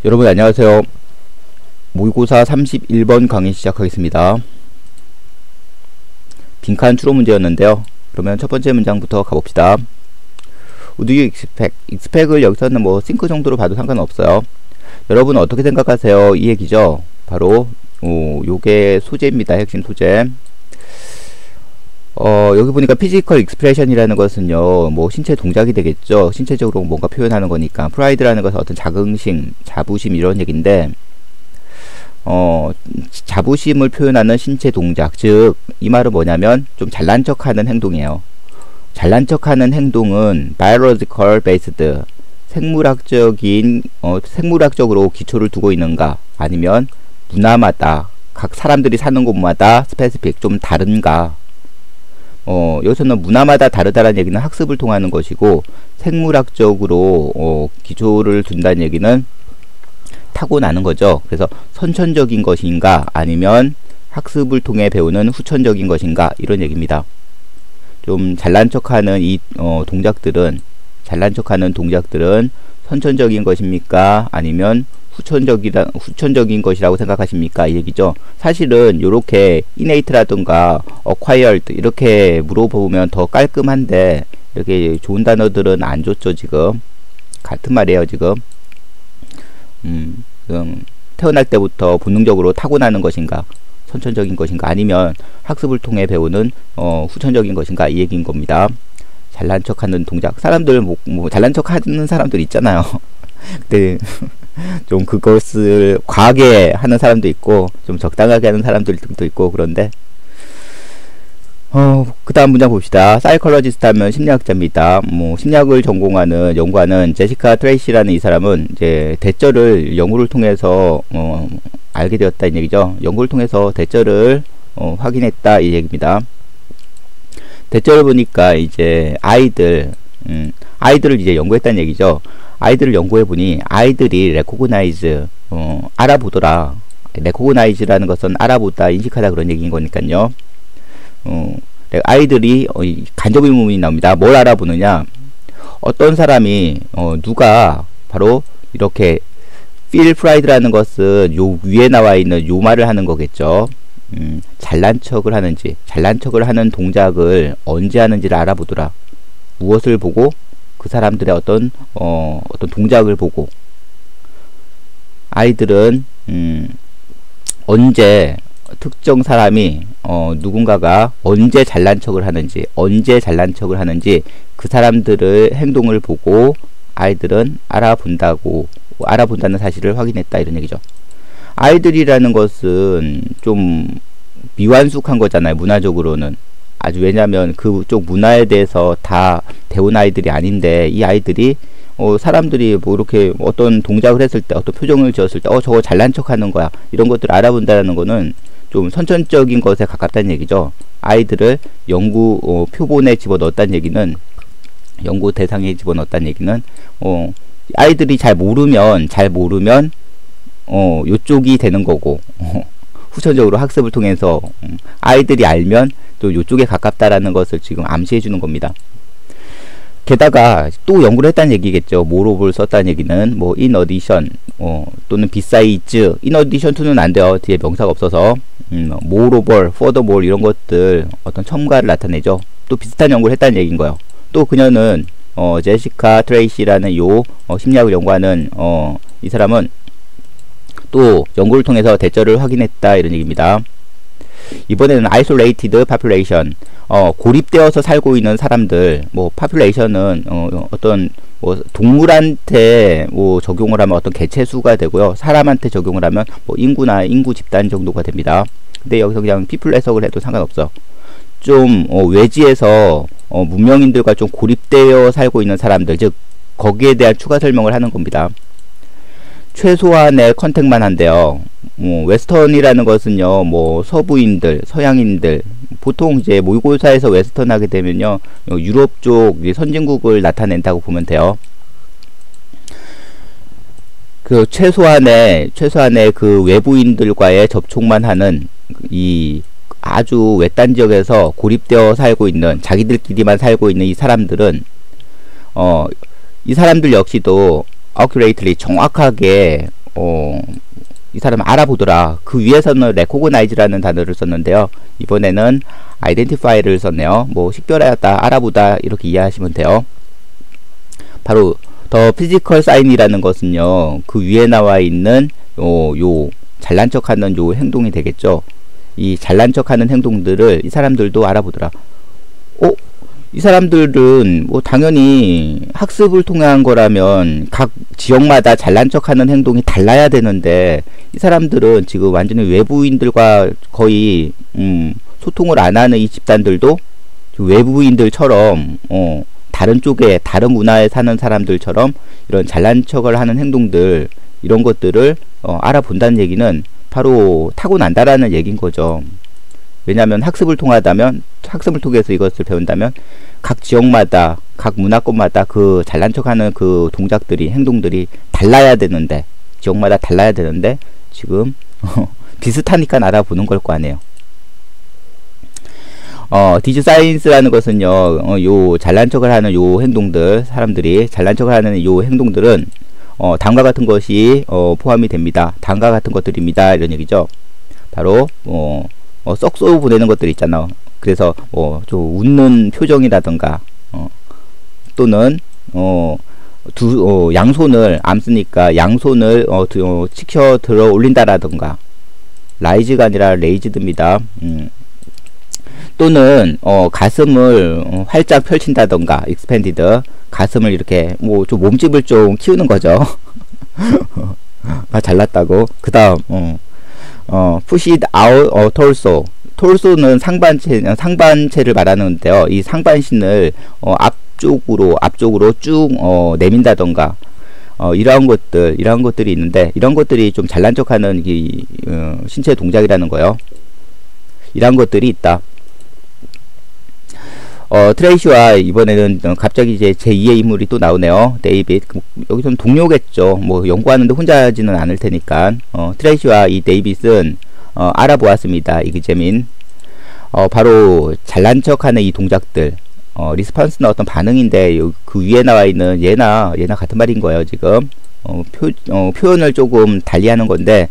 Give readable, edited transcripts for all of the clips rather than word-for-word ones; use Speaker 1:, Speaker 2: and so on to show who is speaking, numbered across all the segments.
Speaker 1: 여러분 안녕하세요. 모의고사 31번 강의 시작하겠습니다. 빈칸 추론 문제였는데요. 그러면 첫 번째 문장부터 가봅시다. Would you expect을 여기서는 뭐 think 정도로 봐도 상관없어요. 여러분 어떻게 생각하세요? 이 얘기죠. 바로 요게 소재입니다. 핵심 소재. 여기 보니까 피지컬 익스프레션이라는 것은요, 뭐 신체 동작이 되겠죠. 신체적으로 뭔가 표현하는 거니까. 프라이드라는 것은 어떤 자긍심, 자부심 이런 얘기인데, 자부심을 표현하는 신체 동작, 즉 이 말은 뭐냐면 좀 잘난 척하는 행동이에요. 잘난 척하는 행동은 biological based, 생물학적으로 기초를 두고 있는가, 아니면 문화마다 각 사람들이 사는 곳마다 스페시픽 좀 다른가. 여기서는 문화마다 다르다는 얘기는 학습을 통하는 것이고, 생물학적으로 기초를 둔다는 얘기는 타고나는 거죠. 그래서 선천적인 것인가, 아니면 학습을 통해 배우는 후천적인 것인가, 이런 얘기입니다. 좀 잘난 척하는 잘난 척하는 동작들은 선천적인 것입니까, 아니면 후천적인 것이라고 생각하십니까? 이 얘기죠. 사실은 요렇게 innate라든가 acquired 이렇게 물어보면 더 깔끔한데, 이렇게 좋은 단어들은 안 줬죠. 지금 같은 말이에요. 지금 태어날 때부터 본능적으로 타고나는 것인가, 선천적인 것인가, 아니면 학습을 통해 배우는 후천적인 것인가, 이 얘기인 겁니다. 잘난 척하는 동작, 사람들 뭐 잘난 척하는 사람들 있잖아요. 근데 좀 그것을 과하게 하는 사람도 있고, 좀 적당하게 하는 사람들도 있고, 그런데 그 다음 문장 봅시다. 사이콜로지스트 하면 심리학자입니다. 뭐 심리학을 연구하는 제시카 트레이시라는 이 사람은 이제 대절을 연구를 통해서 알게 되었다, 이 얘기죠. 연구를 통해서 대절을 확인했다, 이 얘기입니다. 대절을 보니까 이제 아이들을 이제 연구했다는 얘기죠. 아이들을 연구해보니 아이들이 recognize, 알아보더라. recognize라는 것은 알아보다, 인식하다, 그런 얘기인 거니까요. 아이들이 간접 의문이 나옵니다. 뭘 알아보느냐? 어떤 사람이 누가 바로 이렇게 feel pride라는 것은 요 위에 나와 있는 요 말을 하는 거겠죠. 잘난 척을 하는 동작을 언제 하는지를 알아보더라. 무엇을 보고? 그 사람들의 어떤 동작을 보고, 아이들은 언제 특정 사람이 누군가가 언제 잘난 척을 하는지 그 사람들의 행동을 보고 아이들은 알아본다는 사실을 확인했다, 이런 얘기죠. 아이들이라는 것은 좀 미완숙한 거잖아요. 문화적으로는 아주, 왜냐하면 그쪽 문화에 대해서 다 배운 아이들이 아닌데, 이 아이들이 사람들이 뭐 이렇게 어떤 동작을 했을 때, 어떤 표정을 지었을 때 저거 잘난 척하는 거야, 이런 것들을 알아본다는 거는 좀 선천적인 것에 가깝다는 얘기죠. 아이들을 연구 표본에 집어넣었다는 얘기는, 연구 대상에 집어넣었다는 얘기는 아이들이 잘 모르면 요쪽이 되는 거고, 후천적으로 학습을 통해서 아이들이 알면 또 요쪽에 가깝다라는 것을 지금 암시해 주는 겁니다. 게다가 또 연구를 했다는 얘기겠죠. moreover 썼다는 얘기는 뭐 in addition 또는 besides, in addition to는 안 돼요. 뒤에 명사가 없어서. moreover, furthermore 이런 것들 어떤 첨가를 나타내죠. 또 비슷한 연구를 했다는 얘기인 거예요. 또 그녀는 제시카 트레이시라는 요 심리학을 연구하는 이 사람은 또 연구를 통해서 대절을 확인했다, 이런 얘기입니다. 이번에는 isolated population, 고립되어서 살고 있는 사람들, 뭐 population은 어떤 뭐 동물한테 뭐 적용을 하면 어떤 개체수가 되고요, 사람한테 적용을 하면 뭐 인구나 인구 집단 정도가 됩니다. 근데 여기서 그냥 people 해석을 해도 상관없어. 좀 외지에서 문명인들과 좀 고립되어 살고 있는 사람들, 즉 거기에 대한 추가 설명을 하는 겁니다. 최소한의 컨택만 한대요. 웨스턴이라는 것은요, 뭐 서부인들, 서양인들, 보통 이제 모의고사에서 웨스턴 하게 되면요, 유럽 쪽 선진국을 나타낸다고 보면 돼요. 그 최소한의 그 외부인들과의 접촉만 하는 이 아주 외딴 지역에서 고립되어 살고 있는, 자기들끼리만 살고 있는 이 사람들은 이 사람들 역시도 accurately, 정확하게 이 사람 알아보더라. 그 위에서는 recognize라는 단어를 썼는데요. 이번에는 identify를 썼네요. 뭐 식별하였다, 알아보다 이렇게 이해하시면 돼요. 바로 더 피지컬 사인이라는 것은요, 그 위에 나와 있는 요 잘난 척하는 요 행동이 되겠죠. 이 잘난 척하는 행동들을 이 사람들도 알아보더라. 이 사람들은 뭐 당연히 학습을 통한 거라면 각 지역마다 잘난 척하는 행동이 달라야 되는데, 이 사람들은 지금 완전히 외부인들과 거의 소통을 안 하는 이 집단들도 외부인들처럼 다른 쪽에 다른 문화에 사는 사람들처럼 이런 잘난 척을 하는 행동들, 이런 것들을 알아본다는 얘기는 바로 타고난다라는 얘기인 거죠. 왜냐하면 학습을 통해서 이것을 배운다면 각 지역마다, 각 문화권마다 그 잘난 척하는 그 동작들이, 행동들이 달라야 되는데, 지역마다 달라야 되는데 지금 비슷하니까 알아보는 걸 거 아니에요. 디즈 사이언스라는 것은요, 요 잘난 척을 하는 요 행동들, 사람들이 잘난 척을 하는 요 행동들은 다음과 같은 것이 포함이 됩니다. 다음과 같은 것들입니다. 이런 얘기죠. 바로 썩소 보내는 것들 있잖아. 그래서 좀 웃는 표정이라던가, 또는 양손을 암쓰니까 양손을 치켜 들어 올린다라던가, 라이즈가 아니라 레이즈드입니다. 또는 가슴을 활짝 펼친다던가, expanded, 가슴을 이렇게 뭐 좀 몸집을 좀 키우는 거죠. 잘났다고. 그 다음 push it out torso. torso는 상반체를 말하는데요. 이 상반신을 앞쪽으로 쭉 내민다던가, 이러한 것들이 있는데, 이런 것들이 좀 잘난 척하는 이 신체 동작이라는 거예요. 이런 것들이 있다. 트레이시와 이번에는 갑자기 이제 제2의 인물이 또 나오네요. 데이빗. 여기서는 동료겠죠. 뭐 연구하는데 혼자 하지는 않을 테니까. 트레이시와 이 데이빗은 알아보았습니다. 이그제민. 바로 잘난 척하는 이 동작들. 리스폰스는 어떤 반응인데, 그 위에 나와 있는 얘나 같은 말인 거예요, 지금. 표현을 조금 달리하는 건데,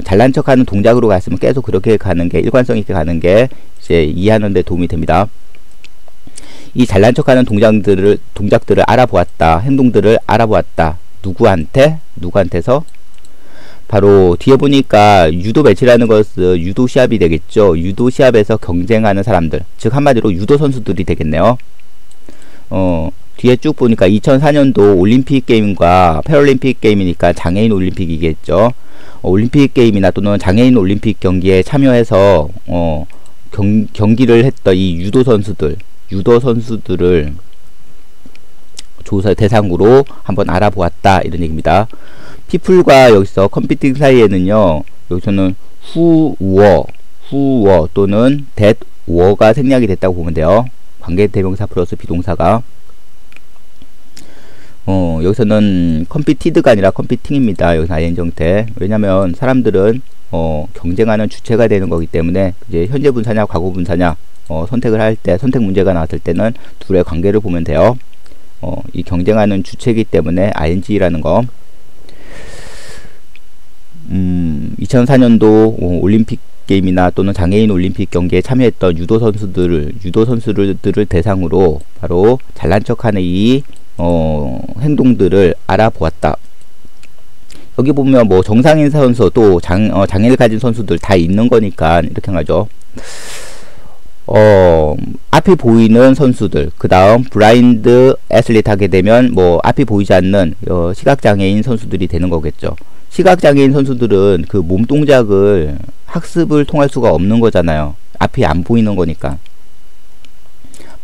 Speaker 1: 잘난 척하는 동작으로 갔으면 계속 그렇게 가는 게, 일관성 있게 가는 게 이제 이해하는 데 도움이 됩니다. 이 잘난 척하는 동작들을 알아보았다. 행동들을 알아보았다. 누구한테서? 바로 뒤에 보니까 유도 매치라는 것은 유도 시합이 되겠죠. 유도 시합에서 경쟁하는 사람들, 즉 한마디로 유도 선수들이 되겠네요. 뒤에 쭉 보니까 2004년도 올림픽 게임과 패럴림픽 게임이니까 장애인 올림픽이겠죠. 올림픽 게임이나 또는 장애인 올림픽 경기에 참여해서 경기를 했던 이 유도 선수들을 조사 대상으로 한번 알아보았다, 이런 얘기입니다. people과 여기서 컴피팅 사이에는요, 여기서는 who were 또는 that were가 생략이 됐다고 보면 돼요. 관계대명사 플러스 비동사가. 여기서는 competed가 아니라 competing입니다. 여기서 ing 형태. 왜냐면 사람들은 경쟁하는 주체가 되는 거기 때문에 이제 현재 분사냐 과거 분사냐 선택을 할 때, 선택 문제가 나왔을 때는 둘의 관계를 보면 돼요. 이 경쟁하는 주체이기 때문에 ing라는 거. 2004년도 올림픽 게임이나 또는 장애인 올림픽 경기에 참여했던 유도 선수들을 대상으로 바로 잘난 척하는 이 행동들을 알아보았다. 여기 보면 뭐 정상인 선수 또 장애를 가진 선수들 다 있는 거니까 이렇게 하죠. 앞이 보이는 선수들, 그 다음 블라인드 애슬리트 하게 되면 뭐 앞이 보이지 않는 시각장애인 선수들이 되는 거겠죠. 시각장애인 선수들은 그 몸 동작을 학습을 통할 수가 없는 거잖아요. 앞이 안 보이는 거니까.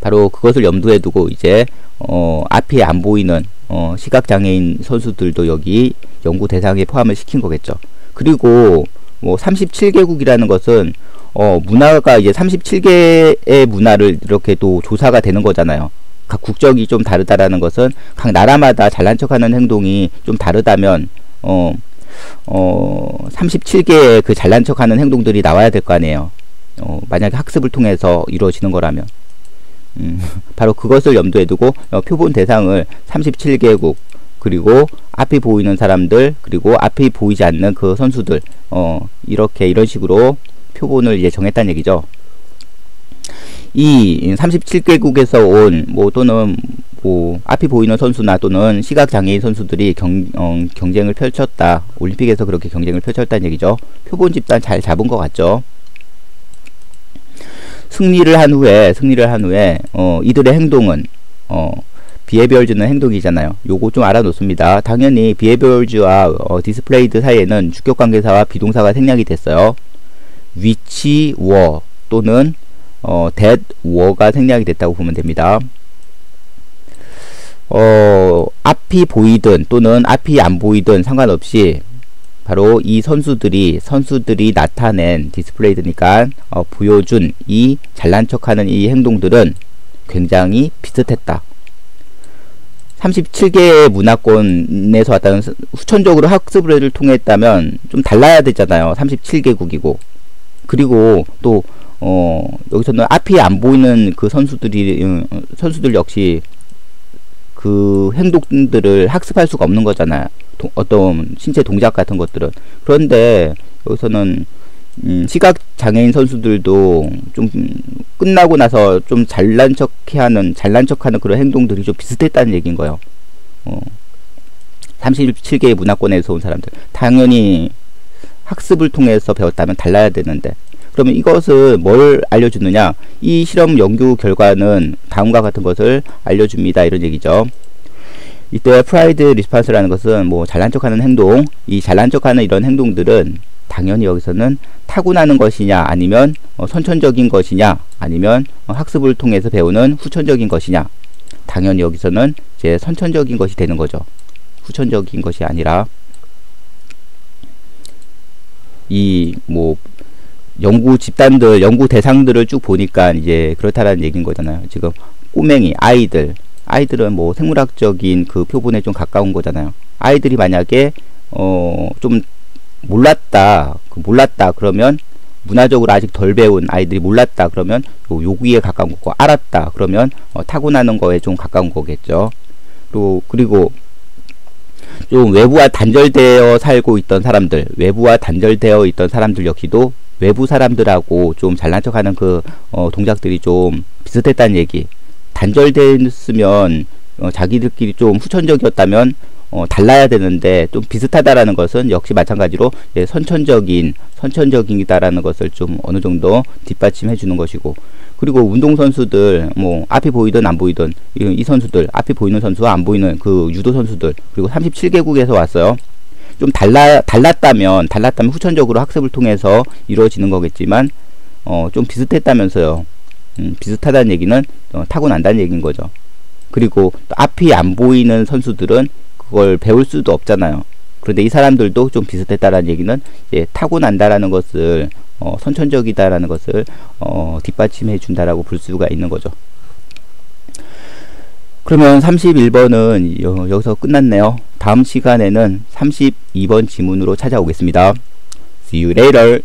Speaker 1: 바로 그것을 염두에 두고 이제 앞이 안 보이는 시각장애인 선수들도 여기 연구 대상에 포함을 시킨 거겠죠. 그리고 뭐 37개국이라는 것은 문화가 이제 37개의 문화를 이렇게 또 조사가 되는 거잖아요. 각 국적이 좀 다르다라는 것은 각 나라마다 잘난 척하는 행동이 좀 다르다면 37개의 그 잘난 척하는 행동들이 나와야 될 거 아니에요. 만약에 학습을 통해서 이루어지는 거라면. 바로 그것을 염두에 두고 표본 대상을 37개국, 그리고 앞이 보이는 사람들, 그리고 앞이 보이지 않는 그 선수들, 이렇게 이런 식으로 표본을 이제 정했다는 얘기죠. 이 37개국에서 온 또는 앞이 보이는 선수나 또는 시각장애인 선수들이 경쟁을 펼쳤다. 올림픽에서 그렇게 경쟁을 펼쳤다는 얘기죠. 표본 집단 잘 잡은 것 같죠. 승리를 한 후에 이들의 행동은 비헤비얼즈는 행동이잖아요. 요거 좀 알아놓습니다. 당연히 비헤비얼즈와 디스플레이드 사이에는 주격관계사와 비동사가 생략이 됐어요. which were 또는 that were가 생략이 됐다고 보면 됩니다. 앞이 보이든 또는 앞이 안 보이든 상관없이 바로 이 선수들이 나타낸 디스플레이드니까 보여준 이 잘난 척하는 이 행동들은 굉장히 비슷했다. 37개의 문화권에서 왔다는 후천적으로 학습을 통했다면 좀 달라야 되잖아요. 37개국이고 그리고 또 여기서는 앞이 안 보이는 그 선수들 역시 그 행동들을 학습할 수가 없는 거잖아요. 어떤 신체 동작 같은 것들은. 그런데 여기서는 시각장애인 선수들도 좀 끝나고 나서 좀 잘난 척하는 그런 행동들이 좀 비슷했다는 얘기인 거예요. 37개의 문화권에서 온 사람들. 당연히 학습을 통해서 배웠다면 달라야 되는데, 그러면 이것은 뭘 알려주느냐? 이 실험 연구 결과는 다음과 같은 것을 알려줍니다. 이런 얘기죠. 이때 프라이드 리스판스라는 것은 잘난 척하는 행동, 이 잘난 척하는 이런 행동들은 당연히 여기서는 타고나는 것이냐, 아니면 선천적인 것이냐, 아니면 학습을 통해서 배우는 후천적인 것이냐. 당연히 여기서는 이제 선천적인 것이 되는 거죠. 후천적인 것이 아니라 이 연구 집단들, 연구 대상들을 쭉 보니까 이제 그렇다라는 얘기인 거잖아요. 지금 꼬맹이 아이들은 생물학적인 그 표본에 좀 가까운 거잖아요. 아이들이 만약에 좀 몰랐다 그러면, 문화적으로 아직 덜 배운 아이들이 몰랐다 그러면 요구에 가까운 거고, 알았다 그러면 타고나는 거에 좀 가까운 거겠죠. 그리고 좀 외부와 단절되어 살고 있던 사람들, 역시도 외부 사람들하고 좀 잘난 척하는 그 동작들이 좀 비슷했다는 얘기. 단절됐으면 자기들끼리 좀 후천적이었다면 달라야 되는데 좀 비슷하다라는 것은 역시 마찬가지로 선천적이다라는 것을 좀 어느 정도 뒷받침해 주는 것이고, 그리고 운동선수들 앞이 보이든 안 보이든 이 선수들, 앞이 보이는 선수와 안 보이는 그 유도 선수들, 그리고 37개국에서 왔어요. 좀 달랐다면 후천적으로 학습을 통해서 이루어지는 거겠지만 좀 비슷했다면서요. 비슷하다는 얘기는 타고난다는 얘기인 거죠. 그리고 또 앞이 안 보이는 선수들은 그걸 배울 수도 없잖아요. 그런데 이 사람들도 좀 비슷했다라는 얘기는 타고난다라는 것을 선천적이다라는 것을 뒷받침해 준다라고 볼 수가 있는 거죠. 그러면 31번은 여기서 끝났네요. 다음 시간에는 32번 지문으로 찾아오겠습니다. See you later.